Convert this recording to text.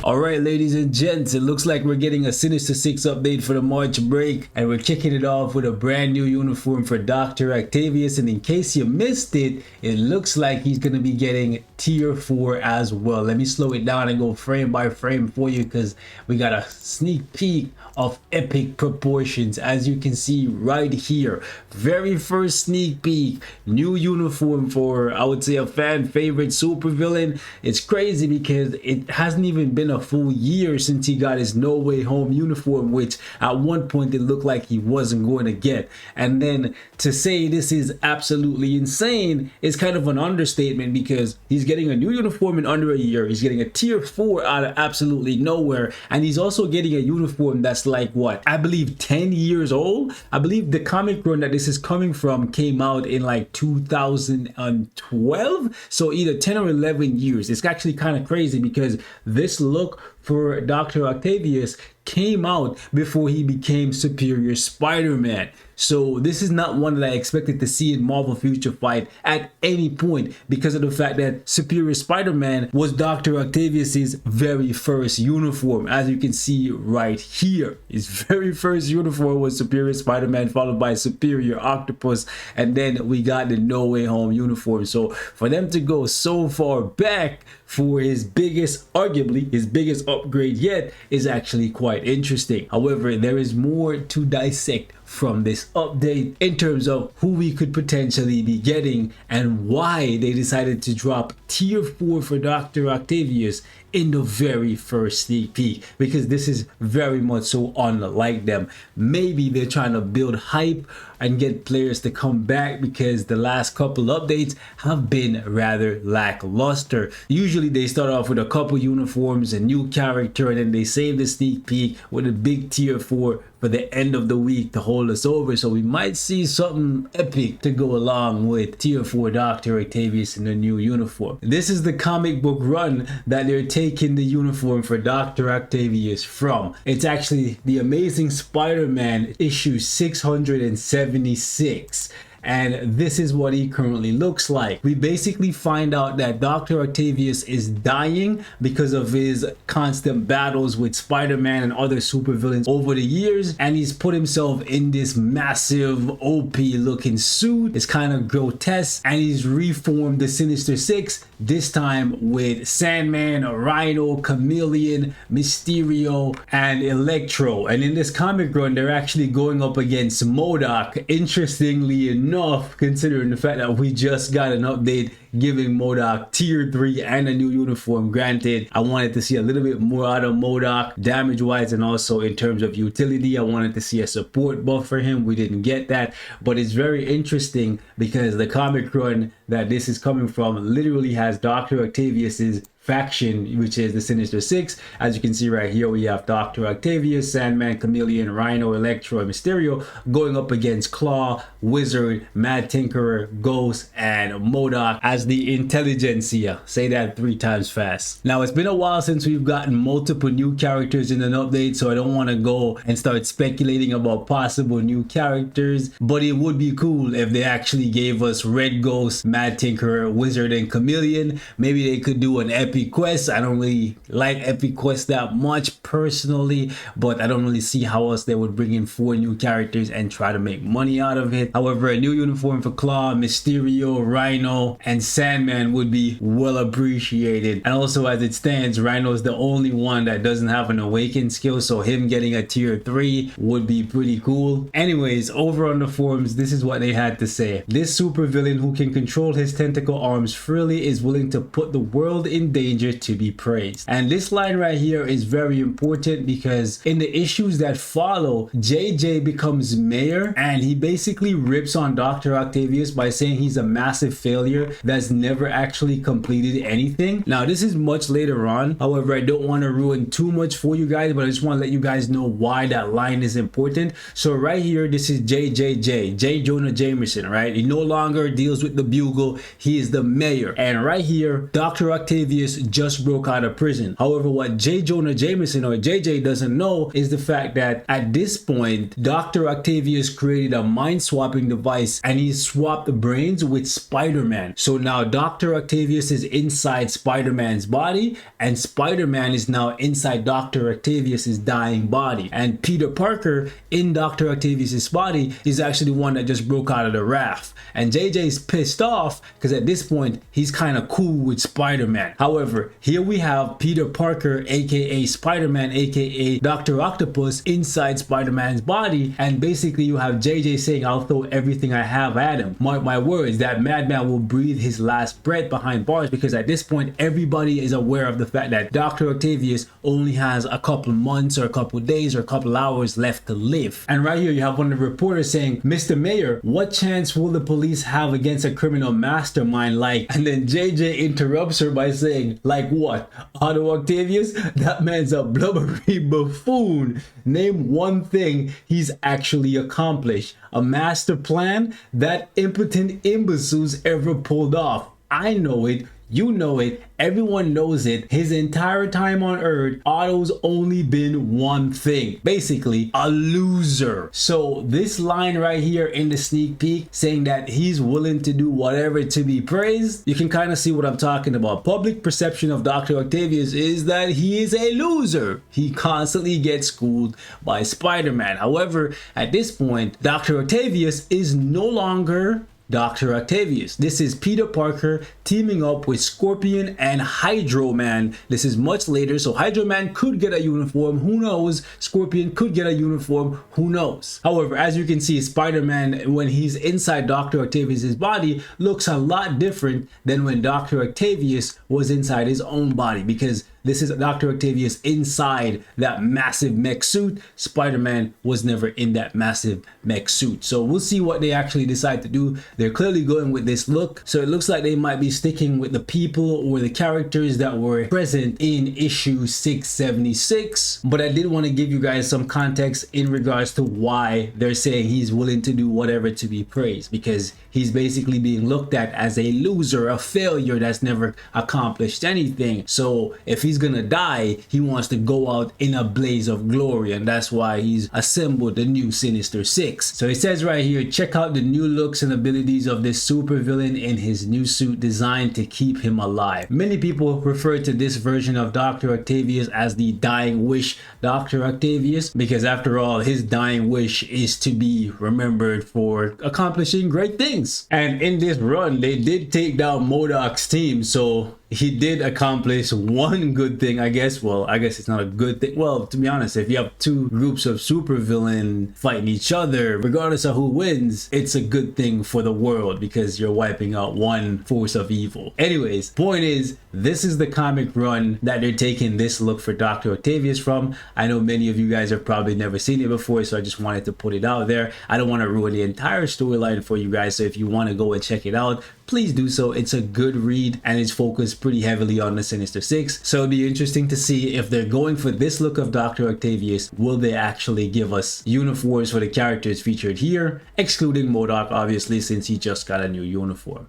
Alright, ladies and gents, it looks like we're getting a Sinister 6 update for the March break, and we're kicking it off with a brand new uniform for Dr. Octavius. And in case you missed it, it looks like he's going to be getting tier 4 as well. Let me slow it down and go frame by frame for you, because we got a sneak peek of epic proportions, as you can see right here. Very first sneak peek, new uniform for, I would say, a fan favorite supervillain. It's crazy because it hasn't even been a full year since he got his No Way Home uniform, which at one point it looked like he wasn't going to get. And then to say this is absolutely insane is kind of an understatement, because he's getting a new uniform in under a year. He's getting a tier 4 out of absolutely nowhere, and he's also getting a uniform that's like, what, I believe 10 years old. I believe the comic run that this is coming from came out in like 2012, so either 10 or 11 years. It's actually kind of crazy because this look for Dr. Octavius came out before he became Superior Spider-Man. So this is not one that I expected to see in Marvel Future Fight at any point, because of the fact that Superior Spider-Man was Dr. Octavius's very first uniform. As you can see right here, his very first uniform was Superior Spider-Man, followed by Superior Octopus, and then we got the No Way Home uniform. So for them to go so far back for his biggest, arguably his biggest upgrade yet, is actually quite interesting. However, there is more to dissect from this update in terms of who we could potentially be getting and why they decided to drop tier 4 for Dr. Octavius in the very first sneak peek, because this is very much so unlike them. Maybe they're trying to build hype and get players to come back, because the last couple updates have been rather lackluster. Usually they start off with a couple uniforms, a new character, and then they save the sneak peek with a big tier 4 for the end of the week to hold us over. So we might see something epic to go along with tier 4 Dr. Octavius in the new uniform. This is the comic book run that they're taking the uniform for Dr. Octavius from. It's actually the Amazing Spider-Man issue 676. And this is what he currently looks like. We basically find out that Dr. Octavius is dying because of his constant battles with Spider-Man and other supervillains over the years, and he's put himself in this massive OP looking suit. It's kind of grotesque, and he's reformed the Sinister Six, this time with Sandman, Rhino, Chameleon, Mysterio, and Electro. And in this comic run, they're actually going up against MODOK, interestingly enough, considering the fact that we just got an update giving MODOK tier 3 and a new uniform. Granted, I wanted to see a little bit more out of MODOK damage wise, and also in terms of utility. I wanted to see a support buff for him. We didn't get that, but it's very interesting because the comic run that this is coming from literally has Dr. Octavius's faction, which is the Sinister Six. As you can see right here, we have Dr. Octavius, Sandman, Chameleon, Rhino, Electro, and Mysterio going up against Claw, Wizard, Mad Tinkerer, Ghost, and MODOK as the Intelligentsia. Say that 3 times fast. Now, it's been a while since we've gotten multiple new characters in an update, so I don't want to go and start speculating about possible new characters, but it would be cool if they actually gave us Red Ghost, Mad Tinkerer, Wizard, and Chameleon. Maybe they could do an epic quest. I don't really like epic quests that much personally, but I don't really see how else they would bring in 4 new characters and try to make money out of it. However, a new uniform for Claw, Mysterio, Rhino, and Sandman would be well appreciated. And also, as it stands, Rhino is the only one that doesn't have an awakened skill, so him getting a tier 3 would be pretty cool. Anyways, over on the forums, this is what they had to say. This supervillain who can control his tentacle arms freely is willing to put the world in danger to be praised. And this line right here is very important, because in the issues that follow, JJ becomes mayor, and he basically rips on Dr. Octavius by saying he's a massive failure that's never actually completed anything. Now, this is much later on. However, I don't want to ruin too much for you guys, but I just want to let you guys know why that line is important. So right here, this is JJJ, J. Jonah Jameson, right? He no longer deals with the Bugle. He is the mayor. And right here, Dr. Octavius Octavius just broke out of prison. However, what J. Jonah Jameson or JJ doesn't know is the fact that at this point, Dr. Octavius created a mind swapping device and he swapped the brains with Spider-Man. So now Dr. Octavius is inside Spider-Man's body and Spider-Man is now inside Dr. Octavius's dying body. And Peter Parker in Dr. Octavius's body is actually the one that just broke out of the raft. And JJ's pissed off because at this point he's kind of cool with Spider-Man. However, here we have Peter Parker aka Spider-Man aka Dr. Octopus inside Spider-Man's body, and basically you have JJ saying, "I'll throw everything I have at him. Mark my words, that madman will breathe his last breath behind bars," because at this point everybody is aware of the fact that Dr. Octavius only has a couple months or a couple days or a couple hours left to live. And right here you have one of the reporters saying, "Mr. Mayor, what chance will the police have against a criminal mastermind like?" And then JJ interrupts her by saying, "Like what? Otto Octavius? That man's a blubbery buffoon. Name one thing he's actually accomplished. A master plan that impotent imbeciles ever pulled off. I know it. You know it. Everyone knows it. His entire time on Earth, Otto's only been one thing. Basically, a loser." So this line right here in the sneak peek saying that he's willing to do whatever to be praised, you can kind of see what I'm talking about. Public perception of Dr. Octavius is that he is a loser. He constantly gets schooled by Spider-Man. However, at this point, Dr. Octavius is no longer Dr. Octavius. This is Peter Parker teaming up with Scorpion and Hydro Man. This is much later, so Hydro Man could get a uniform, who knows? Scorpion could get a uniform, who knows? However, as you can see, Spider-Man, when he's inside Dr. Octavius's body, looks a lot different than when Dr. Octavius was inside his own body, because this is Dr. Octavius inside that massive mech suit. Spider-Man was never in that massive mech suit. So we'll see what they actually decide to do. They're clearly going with this look. So it looks like they might be sticking with the people or the characters that were present in issue 676. But I did want to give you guys some context in regards to why they're saying he's willing to do whatever to be praised, because he's basically being looked at as a loser, a failure that's never accomplished anything. So if he's gonna die, he wants to go out in a blaze of glory, and that's why he's assembled the new Sinister Six. So it says right here, check out the new looks and abilities of this supervillain in his new suit designed to keep him alive. Many people refer to this version of Dr. Octavius as the Dying Wish Dr. Octavius, because after all, his dying wish is to be remembered for accomplishing great things. And in this run, they did take down MODOK's team, so he did accomplish one good thing, I guess. Well, I guess it's not a good thing. Well, to be honest, if you have two groups of supervillain fighting each other, regardless of who wins, it's a good thing for the world because you're wiping out one force of evil. Anyways, point is, this is the comic run that they're taking this look for Dr. Octavius from. I know many of you guys have probably never seen it before, so I just wanted to put it out there. I don't want to ruin the entire storyline for you guys, so if you want to go and check it out, please do so. It's a good read and it's focused pretty heavily on the Sinister Six. So it'll be interesting to see if they're going for this look of Dr. Octavius, will they actually give us uniforms for the characters featured here, excluding MODOK obviously since he just got a new uniform.